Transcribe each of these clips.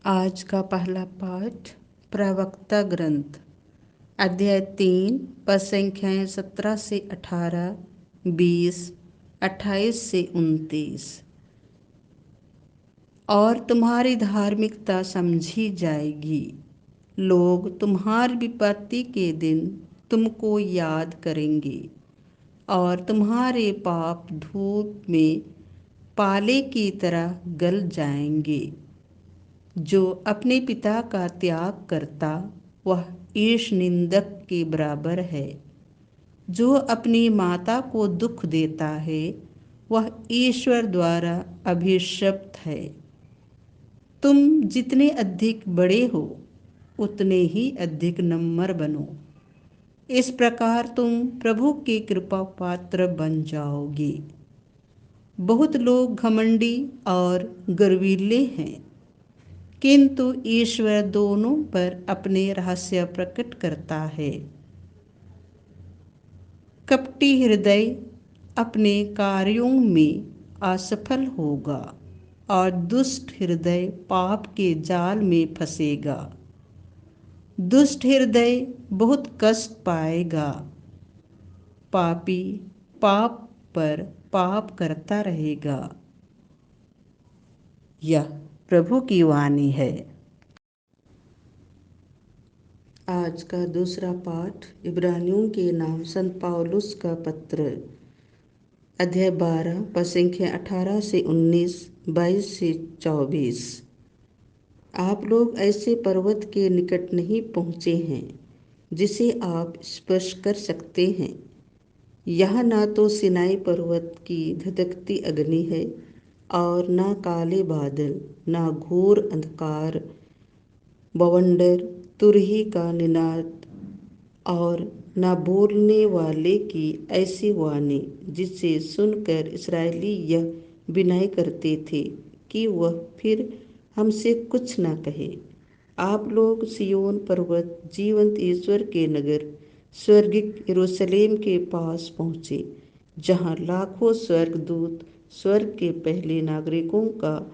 आज का पहला पाठ प्रवक्ता ग्रंथ अध्याय 3 पद संख्याएं 17 से 18, 20, 28 से 29। और तुम्हारी धार्मिकता समझी जाएगी। लोग तुम्हारी विपत्ति के दिन तुमको याद करेंगे और तुम्हारे पाप धूप में पाले की तरह गल जाएंगे। जो अपने पिता का त्याग करता वह ईश निंदक के बराबर है। जो अपनी माता को दुख देता है वह ईश्वर द्वारा अभिशप्त है। तुम जितने अधिक बड़े हो उतने ही अधिक नम्र बनो। इस प्रकार तुम प्रभु के कृपा पात्र बन जाओगे। बहुत लोग घमंडी और गर्वीले हैं, किंतु ईश्वर दोनों पर अपने रहस्य प्रकट करता है। कपटी हृदय अपने कार्यों में असफल होगा और दुष्ट हृदय पाप के जाल में फंसेगा। दुष्ट हृदय बहुत कष्ट पाएगा। पापी पाप पर पाप करता रहेगा। यह प्रभु की वाणी है। आज का दूसरा पाठ इब्रानियों के नाम संत पौलुस का पत्र अध्याय 12 पद संख्या 18 से 19, 22 से 24। आप लोग ऐसे पर्वत के निकट नहीं पहुँचे हैं जिसे आप स्पर्श कर सकते हैं। यहाँ ना तो सिनाई पर्वत की धधकती अग्नि है और ना काले बादल, ना घोर अंधकार, बवंडर, तुरही का निनाद और न बोलने वाले की ऐसी वाणी जिसे सुनकर इस्राएली यह विनय करते थे कि वह फिर हमसे कुछ न कहे। आप लोग सियोन पर्वत, जीवंत ईश्वर के नगर, स्वर्गिक यरूशलेम के पास पहुँचे, जहाँ लाखों स्वर्गदूत स्वर्ग के पहले नागरिकों का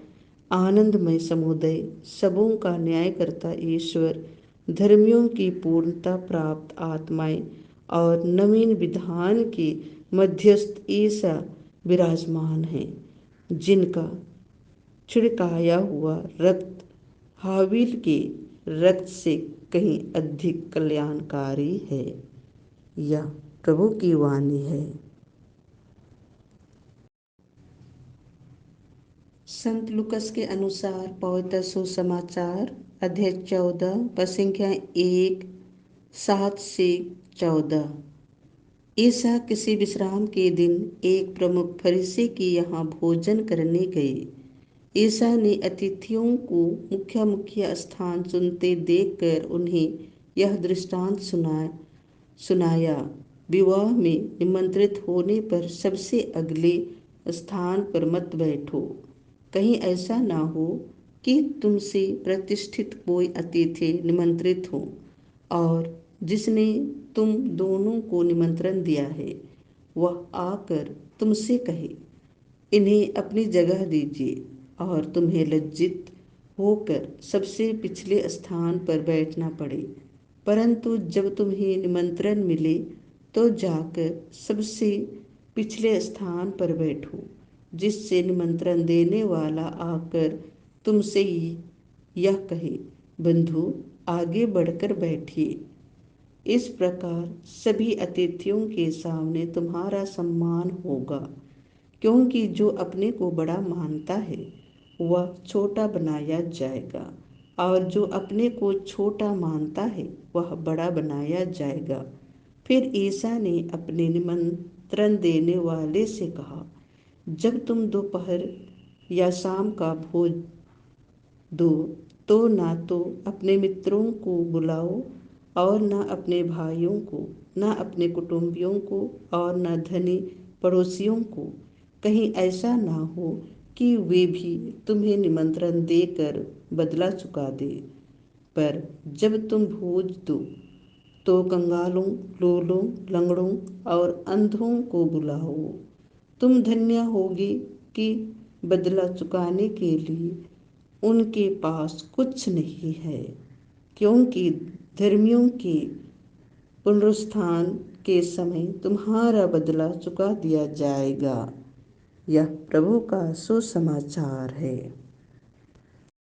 आनंदमय समुदाय, सबों का न्यायकर्ता ईश्वर, धर्मियों की पूर्णता प्राप्त आत्माएं और नवीन विधान के मध्यस्थ ईसा विराजमान हैं, जिनका छिड़काया हुआ रक्त हाबिल के रक्त से कहीं अधिक कल्याणकारी है। यह प्रभु की वाणी है। संत लुकस के अनुसार पवित्र सुसमाचार अध्याय 14 पद संख्या 1, 7 से 14। ईसा किसी विश्राम के दिन एक प्रमुख फरीसी के यहाँ भोजन करने गए। ईसा ने अतिथियों को मुख्य मुख्य स्थान चुनते देखकर उन्हें यह दृष्टांत सुनाया। विवाह में निमंत्रित होने पर सबसे अगले स्थान पर मत बैठो। कहीं ऐसा ना हो कि तुमसे प्रतिष्ठित कोई अतिथि निमंत्रित हो और जिसने तुम दोनों को निमंत्रण दिया है वह आकर तुमसे कहे, इन्हें अपनी जगह दीजिए, और तुम्हें लज्जित होकर सबसे पिछले स्थान पर बैठना पड़े। परंतु जब तुम्हें निमंत्रण मिले तो जाकर सबसे पिछले स्थान पर बैठो, जिससे निमंत्रण देने वाला आकर तुमसे यह कहे, बंधु आगे बढ़कर बैठिए। इस प्रकार सभी अतिथियों के सामने तुम्हारा सम्मान होगा, क्योंकि जो अपने को बड़ा मानता है वह छोटा बनाया जाएगा, और जो अपने को छोटा मानता है वह बड़ा बनाया जाएगा। फिर ईसा ने अपने निमंत्रण देने वाले से कहा, जब तुम दोपहर या शाम का भोज दो तो ना तो अपने मित्रों को बुलाओ और न अपने भाइयों को, न अपने कुटुंबियों को और न धनी पड़ोसियों को। कहीं ऐसा ना हो कि वे भी तुम्हें निमंत्रण देकर बदला चुका दे। पर जब तुम भोज दो तो कंगालों, लूलों, लंगड़ों और अंधों को बुलाओ। तुम धन्य होगे कि बदला चुकाने के लिए उनके पास कुछ नहीं है, क्योंकि धर्मियों के पुनरुत्थान के समय तुम्हारा बदला चुका दिया जाएगा। यह प्रभु का सुसमाचार है।